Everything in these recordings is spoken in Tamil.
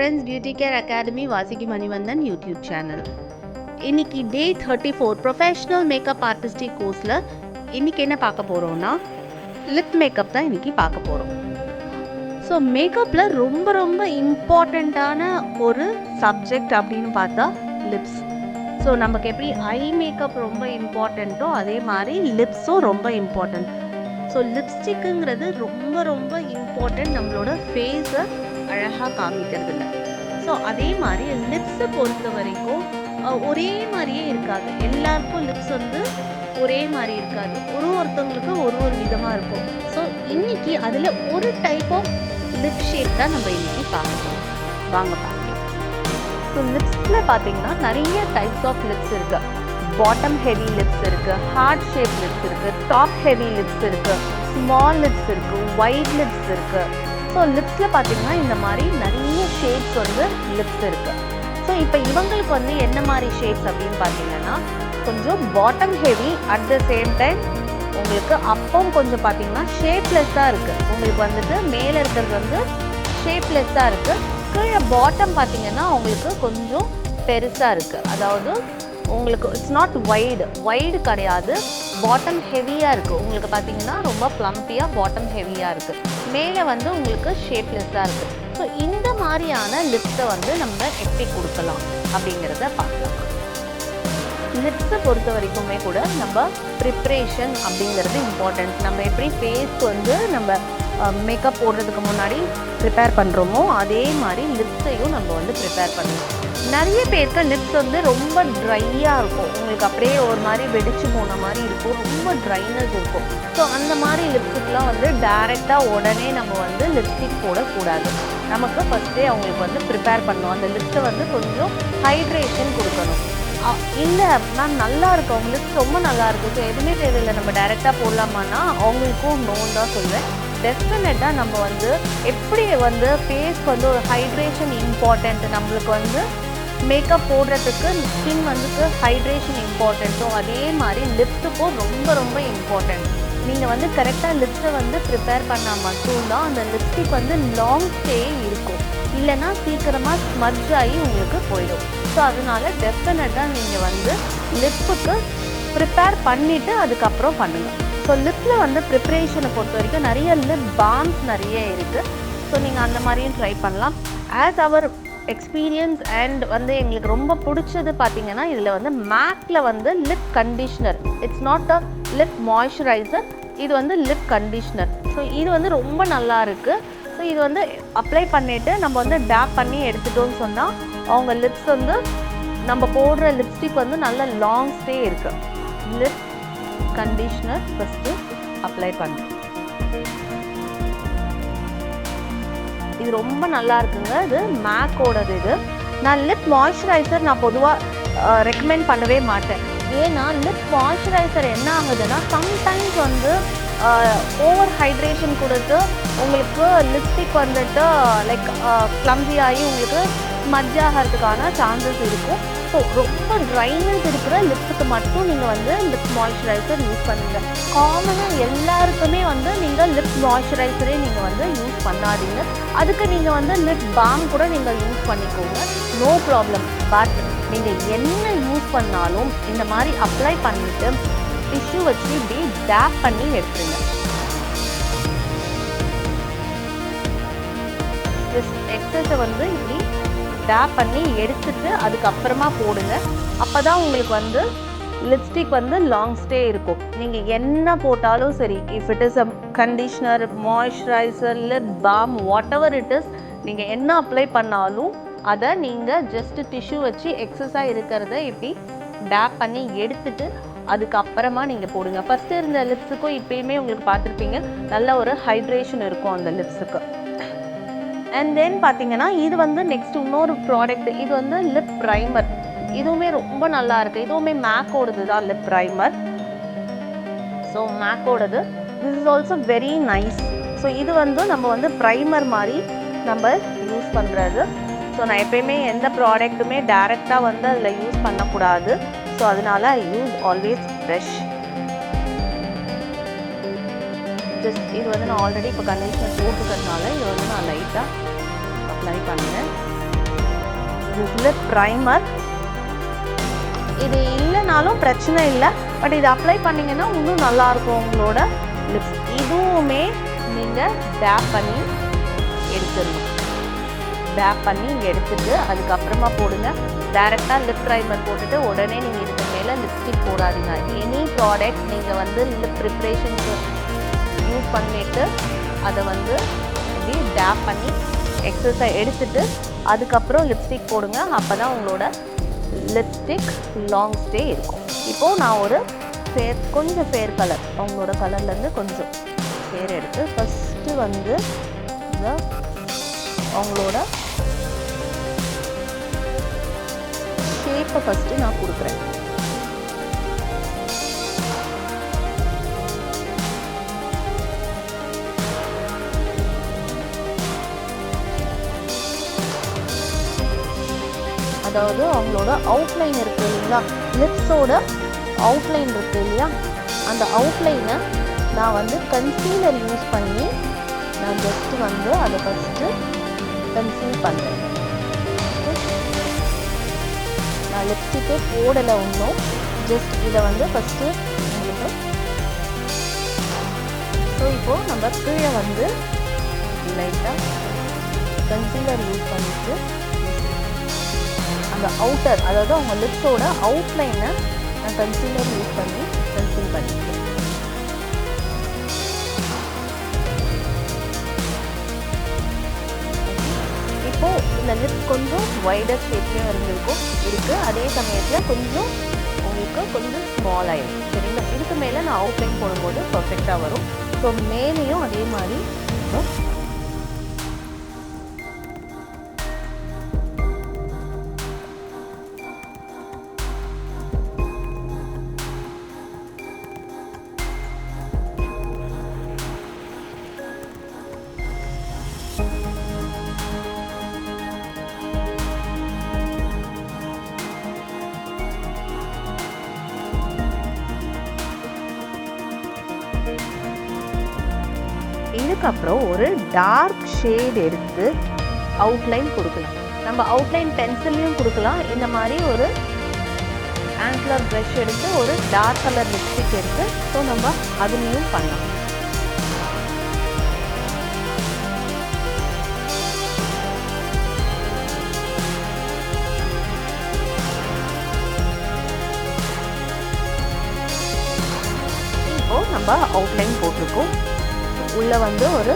Friends, beauty care academy Vasuki Manivannan YouTube channel. இன்னைக்கு டே 34 ப்ரொஃபஷனல் மேக்கப் ஆர்டிஸ்டிக் கோர்ஸில் இன்னைக்கு என்ன பார்க்க போகிறோம்னா லிப் மேக்கப் தான் இன்னைக்கு பார்க்க போகிறோம். ஸோ மேக்கப்பில் ரொம்ப ரொம்ப இம்பார்ட்டண்ட்டான ஒரு சப்ஜெக்ட் அப்படின்னு பார்த்தா லிப்ஸ். ஸோ நமக்கு எப்படி ஐ மேக்கப் ரொம்ப இம்பார்ட்டண்ட்டோ அதே மாதிரி லிப்ஸும் ரொம்ப இம்பார்ட்டண்ட். ஸோ லிப்ஸ்டிக்குங்கிறது ரொம்ப ரொம்ப இம்பார்ட்டண்ட் நம்மளோட ஃபேஸை அழகாக காமிக்கிறது இல்லை. ஸோ அதே மாதிரி லிப்ஸை பொறுத்த வரைக்கும் ஒரே மாதிரியே இருக்காது. எல்லாருக்கும் லிப்ஸ் வந்து ஒரே மாதிரி இருக்காது. ஒருத்தவங்களுக்கு ஒரு விதமாக இருக்கும். ஸோ இன்னைக்கு அதில் ஒரு டைப் ஆஃப் லிப் ஷேப் தான் நம்ம இன்னைக்கு பார்க்கணும். வாங்க பார்க்கலாம். ஸோ லிப்ஸில் பார்த்தீங்கன்னா நிறைய டைப்ஸ் ஆஃப் லிப்ஸ் இருக்கு. பாட்டம் ஹெவி லிப்ஸ் இருக்கு, ஹார்ட் ஷேப் லிப்ஸ் இருக்கு, டாப் ஹெவி லிப்ஸ் இருக்கு, ஸ்மால் லிப்ஸ் இருக்கு, ஒயிட் லிப்ஸ் இருக்கு. ஸோ லிப்ஸில் பார்த்தீங்கன்னா இந்த மாதிரி நிறைய ஷேப்ஸ் வந்து லிப்ஸ் இருக்கு. ஸோ இப்போ இவங்களுக்கு வந்து என்ன மாதிரி ஷேப்ஸ் அப்படின்னு பார்த்தீங்கன்னா கொஞ்சம் bottom heavy, at the same time உங்களுக்கு அப்பவும் கொஞ்சம் பார்த்தீங்கன்னா ஷேப்லெஸ்ஸாக இருக்குது. உங்களுக்கு வந்துட்டு மேலே இருக்கிறது வந்து ஷேப்லெஸ்ஸாக இருக்குது. கீழே பாட்டம் பார்த்தீங்கன்னா உங்களுக்கு கொஞ்சம் பெருசாக இருக்குது. அதாவது உங்களுக்கு இட்ஸ் நாட் வைடு கிடையாது, பாட்டம் ஹெவியாக இருக்குது. உங்களுக்கு பார்த்தீங்கன்னா ரொம்ப ப்ளம்பியாக பாட்டம் ஹெவியாக இருக்குது. மேலே வந்து உங்களுக்கு ஷேப்லெஸ்ஸாக இருக்குது. ஸோ இந்த மாதிரியான லிப்ஸை வந்து நம்ம எப்படி கொடுக்கலாம் அப்படிங்கிறத பார்க்கலாம். லிப்ஸை பொறுத்த வரைக்குமே கூட நம்ம ப்ரிப்ரேஷன் அப்படிங்கிறது இம்பார்ட்டன்ட். நம்ம எப்படி ஃபேஸ்க்கு வந்து நம்ம மேக்கப் போடுறதுக்கு முன்னாடி ப்ரிப்பேர் பண்ணுறோமோ அதே மாதிரி லிப்ஸையும் நம்ம வந்து ப்ரிப்பேர் பண்ணணும். நிறைய பேருக்கு லிப்ஸ் வந்து ரொம்ப ட்ரையாக இருக்கும். உங்களுக்கு அப்படியே ஒரு மாதிரி வெடிச்சு போன மாதிரி இருக்கும், ரொம்ப ட்ரைனஸ் இருக்கும். ஸோ அந்த மாதிரி லிப்ஸுக்கெலாம் வந்து டைரெக்டாக உடனே நம்ம வந்து லிப்ஸ்டிக் போடக்கூடாது. நமக்கு ஃபஸ்ட்டே அவங்களுக்கு வந்து ப்ரிப்பேர் பண்ணணும். அந்த லிப்ஸை வந்து கொஞ்சம் ஹைட்ரேஷன் கொடுக்கணும். இல்லை மேம் நல்லா இருக்கு, அவங்க லிப்ஸ் ரொம்ப நல்லா இருக்குது, ஸோ எதுவுமே தேவையில்லை, நம்ம டைரெக்டாக போடலாமான்னா அவங்களுக்கும் நோன் தான் சொல்வேன். டெஃபினட்டாக நம்ம வந்து எப்படி வந்து ஃபேஸ்க்கு வந்து ஒரு ஹைட்ரேஷன் இம்பார்ட்டண்ட், நம்மளுக்கு வந்து மேக்கப் போடுறதுக்கு ஸ்கின் வந்துட்டு ஹைட்ரேஷன் இம்பார்ட்டண்ட்டும் அதே மாதிரி லிப்ஸுக்கும் ரொம்ப ரொம்ப இம்பார்ட்டண்ட். நீங்கள் வந்து கரெக்டாக லிப்ஸை வந்து ப்ரிப்பேர் பண்ணால் மட்டும்தான் அந்த லிப்ஸ்டிக் வந்து லாங் ஸ்டே இருக்கும். இல்லைன்னா சீக்கிரமாக ஸ்மட்ஜ் ஆகி உங்களுக்கு போயிடும். ஸோ அதனால டெஃபினட்டாக நீங்கள் வந்து லிப்புக்கு ப்ரிப்பேர் பண்ணிவிட்டு அதுக்கப்புறம் பண்ணுங்கள். ஸோ லிப்பில் வந்து ப்ரிப்ரேஷனை பொறுத்த வரைக்கும் நிறைய லிப் பாம்ஸ் நிறைய இருக்குது. ஸோ நீங்கள் அந்த மாதிரியும் ட்ரை பண்ணலாம். ஆஸ் அவர் எக்ஸ்பீரியன்ஸ் அண்ட் வந்து எங்களுக்கு ரொம்ப பிடிச்சது பார்த்தீங்கன்னா இதில் வந்து மேக்கில் வந்து lip conditioner, it's not a lip moisturiser, இது வந்து லிப் கண்டிஷ்னர். ஸோ இது வந்து ரொம்ப நல்லா இருக்குது. ஸோ இது வந்து அப்ளை பண்ணிவிட்டு நம்ம வந்து டேப் பண்ணி எடுத்துட்டோம்னு சொன்னால் அவங்க லிப்ஸ் வந்து நம்ம போடுற லிப்ஸ்டிக் வந்து நல்ல லாங் ஸ்டே இருக்குது. லிப் கண்டிஷ்னர் ஃபஸ்ட்டு அப்ளை பண்ணுறேன். இது ரொம்ப நல்லா இருக்குங்க. இது மேக்கோடது. இது நான் லிப் மாய்ஸ்சரைசர் நான் பொதுவாக ரெக்கமெண்ட் பண்ணவே மாட்டேன். ஏன்னா லிப் மாய்ஸ்சரைசர் என்ன ஆகுதுன்னா சம்டைம்ஸ் வந்து ஓவர் ஹைட்ரேஷன் கொடுத்து உங்களுக்கு லிப்ஸ்டிக் வந்துட்டு லைக் க்ளம்ஸி ஆகி உங்களுக்கு ஸ்மட்ஜ் ஆகிறதுக்கான சான்சஸ் இருக்கும். ஸோ ரொம்ப ட்ரைனஸ் இருக்கிற லிப்ஸுக்கு மட்டும் நீங்கள் வந்து லிப் மாய்ஸ்சரைசர் யூஸ் பண்ணுங்கள். காமனாக எல்லாருக்குமே வந்து நீங்கள் லிப் மாய்ஸ்சரைசரே நீங்கள் வந்து யூஸ் பண்ணாதீங்க. அதுக்கு நீங்கள் வந்து லிப் பாம் கூட நீங்கள் யூஸ் பண்ணிக்கோங்க, நோ ப்ராப்ளம். பட் நீங்கள் என்ன யூஸ் பண்ணாலும் இந்த மாதிரி அப்ளை பண்ணிவிட்டு டிஷ்யூ வச்சு இப்படி டேப் பண்ணி எடுத்துருங்க. எக்ஸஸை வந்து இப்படி டேப் பண்ணி எடுத்துட்டு அதுக்கப்புறமா போடுங்க. அப்போ தான் உங்களுக்கு வந்து லிப்ஸ்டிக் வந்து லாங் ஸ்டே இருக்கும். நீங்கள் என்ன போட்டாலும் சரி, if it is a conditioner, moisturiser, lip balm, what ever it is, நீங்கள் என்ன அப்ளை பண்ணாலும் அதை நீங்கள் ஜஸ்ட் டிஷ்யூ வச்சு எக்ஸஸாக இருக்கிறத இப்படி டேப் பண்ணி எடுத்துட்டு அதுக்கப்புறமா நீங்கள் போடுங்க. ஃபஸ்ட்டு இருந்த லிப்ஸுக்கும் இப்போயுமே உங்களுக்கு பார்த்துருப்பீங்க நல்ல ஒரு ஹைட்ரேஷன் இருக்கும் அந்த லிப்ஸுக்கு. அண்ட் தென் பார்த்தீங்கன்னா இது வந்து நெக்ஸ்ட் இன்னொரு ப்ராடக்ட், இது வந்து லிப் ப்ரைமர். இதுவுமே ரொம்ப நல்லா இருக்குது. இதுவுமே மேக்கோடது தான் லிப் ப்ரைமர். ஸோ மேக்கோடது this is also very nice. So இது வந்து நம்ம வந்து ப்ரைமர் மாதிரி நம்ம யூஸ் பண்ணுறது. ஸோ நான் எப்பயுமே எந்த ப்ராடக்ட்டுமே டைரெக்டாக வந்து அதில் யூஸ் பண்ணக்கூடாது. ஸோ அதனால ஐ யூஸ் ஆல்வேஸ் ப்ரஷ். ஜஸ்ட் இது வந்து நான் ஆல்ரெடி இப்போ கண்டிஷனர் போட்டுக்கிறதுனால இது வந்து நான் லைட்டாக அப்ளை பண்ணுறேன். This lip primer. இது இல்லைனாலும் பிரச்சனை இல்லை, பட் இது அப்ளை பண்ணிங்கன்னா இன்னும் நல்லாயிருக்கும் உங்களோட லிப்ஸ். இதுவுமே நீங்கள் டேப் பண்ணி எடுத்துடணும். டேப் பண்ணி இங்கே எடுத்துட்டு அதுக்கப்புறமா போடுங்க. டைரெக்டாக லிப் ப்ரைமர் போட்டுட்டு உடனே நீங்கள் இதுக்கு மேலே லிப்ஸ்டிக் போடாதீங்க. எனி ப்ராடக்ட் நீங்கள் வந்து லிப் ப்ரிப்ரேஷனுக்கு யூஸ் பண்ணிவிட்டு அதை வந்து இப்படி டேப் பண்ணி எக்ஸஸை எடுத்துட்டு அதுக்கப்புறம் லிப்ஸ்டிக் போடுங்க. அப்போ தான் உங்களோட லிப்ஸ்டிக் லாங் ஸ்டே இருக்கும். இப்போது நான் ஒரு கொஞ்சம் ஃபேர் கலர், அவங்களோட கலர்லேருந்து கொஞ்சம் ஃபேர் எடுத்து ஃபஸ்ட்டு வந்து இந்த அவங்களோட ஷேப்பை ஃபஸ்ட்டு நான் கொடுக்குறேன். அதாவது அவங்களோட அவுட்லைன் இருக்குது இல்லைங்களா, லிப்ஸோட அவுட்லைன் இருக்குது இல்லையா, அந்த அவுட்லைனை நான் வந்து கன்சீலர் யூஸ் பண்ணி நான் ஜஸ்ட்டு வந்து அதை ஃபஸ்ட்டு கன்சீல் பண்ணுறேன். நான் லிப்ஸ்டிக்கே போடலை ஒன்றும், ஜஸ்ட் இதை வந்து ஃபஸ்ட்டு உங்களுக்கு. ஸோ இப்போது நம்ம கீழே வந்து லைட்டாக கன்சீலர் யூஸ் பண்ணிட்டு அந்த அவுட்டர், அதாவது அவங்க லிப்ஸோட அவுட்லைனை நான் கன்சீலர் யூஸ் பண்ணி கன்சீல் பண்ணிக்கிறேன். இப்போது இந்த லிப் கொஞ்சம் வைடர் ஷேப்லேயும் இருக்குது, அதே சமயத்தில் கொஞ்சம் உங்களுக்கு கொஞ்சம் ஸ்மால் ஆகிடும். சரிங்களா, இதுக்கு மேலே நான் அவுட்லைன் போடும்போது பர்ஃபெக்டாக வரும். ஸோ மேலேயும் அதே மாதிரி இதுக்கப்புறம் ஒரு டார்க் ஷேட் எடுத்து அவுட்லைன் கொடுக்கலாம். நம்ம அவுட்லைன் பென்சிலையும் கொடுக்கலாம். இந்த மாதிரி ஒரு ஆங்குலர் ப்ரஷ் எடுத்து ஒரு டார்க் கலர் லிப்ஸ்டிக் எடுத்து ஸோ நம்ம அதுலேயும் பண்ணலாம். இப்போது நம்ம அவுட்லைன் போட்டிருக்கோம். உள்ளே வந்து ஒரு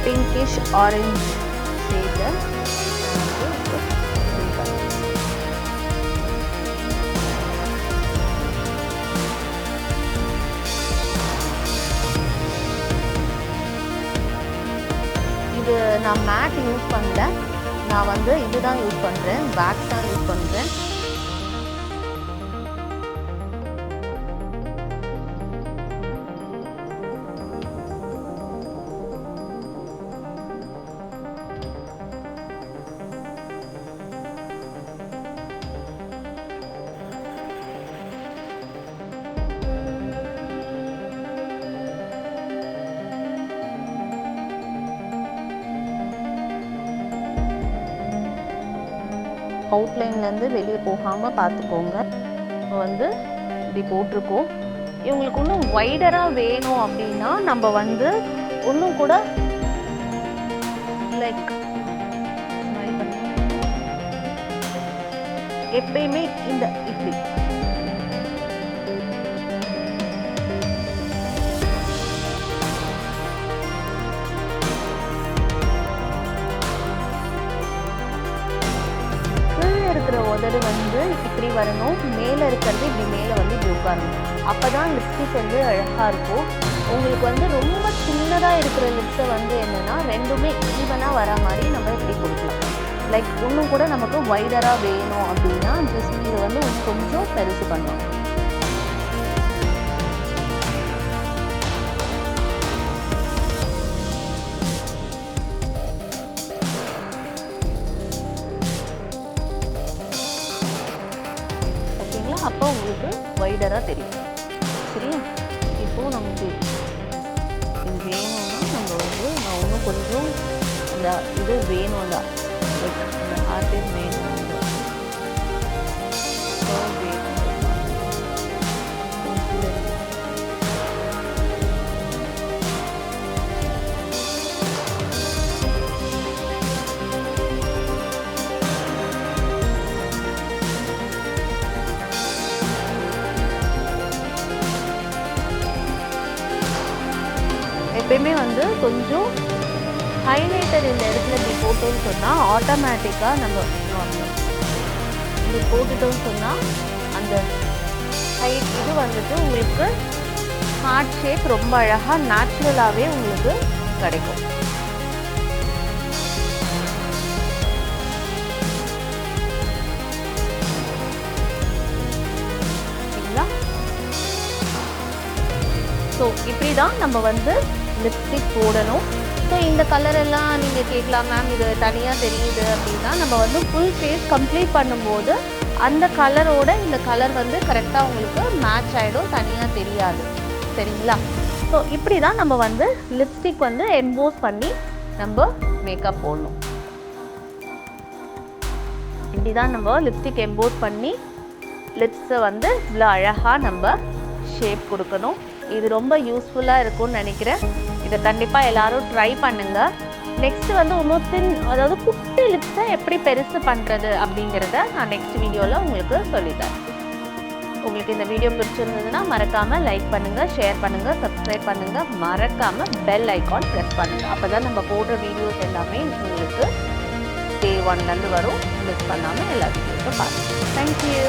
பிங்கிஷ் ஆரஞ்ச் ஷேடை இது நான் மேட் யூஸ் பண்ணல, நான் வந்து இதுதான் யூஸ் பண்ணுறேன், வேக்ஸ் தான் யூஸ் பண்ணுறேன். அவுட்லைன்லேருந்து வெளியே போகாமல் பார்த்துக்கோங்க. இப்போ வந்து இப்படி போட்டிருக்கோம். இவங்களுக்கு இன்னும் வைடராக வேணும் அப்படின்னா நம்ம வந்து இன்னும் கூட லைக் எப்பயுமே இந்த இப்படி உதடு வந்து இப்படி வரணும், மேலே இருக்கிறது இப்படி மேலே வந்து இப்படி உட்காரணும். அப்போ தான் லிப்ஸ்டிக் வந்து அழகாக இருக்கும். உங்களுக்கு வந்து ரொம்ப சின்னதாக இருக்கிற லிப்ஸை வந்து என்னென்னா ரெண்டுமே ஈவனாக வர மாதிரி நம்ம இப்படி கொடுக்கலாம். லைக் இன்னும் கூட நமக்கு வைடராக வேணும் அப்படின்னா ஜஸ்ட் இது வந்து கொஞ்சம் பெருசு பண்ணலாம். அப்போ உங்களுக்கு வைடராக தெரியும். சரியா, இப்போது நமக்கு இது வேணும்னா நம்ம வந்து நான் இன்னும் கொஞ்சம் இந்த இது வேணும் தான், இந்த ஆர்டிஸ்ட் வேணும் எப்பயுமே வந்து கொஞ்சம் ஹைலைட்டர் இந்த இடத்துல இப்படி போட்டோம்னு சொன்னால் ஆட்டோமேட்டிக்காக நம்ம இப்படி போட்டுட்டோம்னு சொன்னால் அந்த ஹைட் இது வந்துட்டு உங்களுக்கு ஹார்ட் ஷேப் ரொம்ப அழகாக நேச்சுரலாகவே உங்களுக்கு கிடைக்கும். ஸோ இப்படி தான் நம்ம வந்து லிப்ஸ்டிக் போடணும். ஸோ இந்த கலர் எல்லாம் நீங்கள் கேட்கலாம் மேம் இது தனியாக தெரியுது அப்படின்னா, நம்ம வந்து ஃபுல் ஃபேஸ் கம்ப்ளீட் பண்ணும்போது அந்த கலரோட இந்த கலர் வந்து கரெக்டாக உங்களுக்கு மேட்ச் ஆகிடும், தனியாக தெரியாது. சரிங்களா? ஸோ இப்படி தான் நம்ம வந்து லிப்ஸ்டிக் வந்து எம்போஸ் பண்ணி நம்ம மேக்கப் போடணும். இப்படி தான் நம்ம லிப்ஸ்டிக் எம்போஸ் பண்ணி லிப்ஸை வந்து இவ்வளோ அழகாக நம்ம ஷேப் கொடுக்கணும். இது ரொம்ப யூஸ்ஃபுல்லாக இருக்கும்னு நினைக்கிறேன். இதை கண்டிப்பாக எல்லோரும் ட்ரை பண்ணுங்கள். நெக்ஸ்ட்டு வந்து இன்னும் அதாவது குட்டி லிப்ஸை எப்படி பெருசு பண்ணுறது அப்படிங்கிறத நான் நெக்ஸ்ட் வீடியோவில் உங்களுக்கு சொல்லித்தரேன். உங்களுக்கு இந்த வீடியோ பிடிச்சிருந்ததுன்னா மறக்காமல் லைக் பண்ணுங்கள், ஷேர் பண்ணுங்கள், சப்ஸ்கிரைப் பண்ணுங்கள், மறக்காமல் பெல் ஐக்கான் ப்ரெஸ் பண்ணுங்கள். அப்போ தான் நம்ம போடுற வீடியோஸ் எல்லாமே உங்களுக்கு Day 1லேருந்து வரும். மிஸ் பண்ணாமல் எல்லா வீடியோஸும் பாருங்கள். தேங்க்யூ.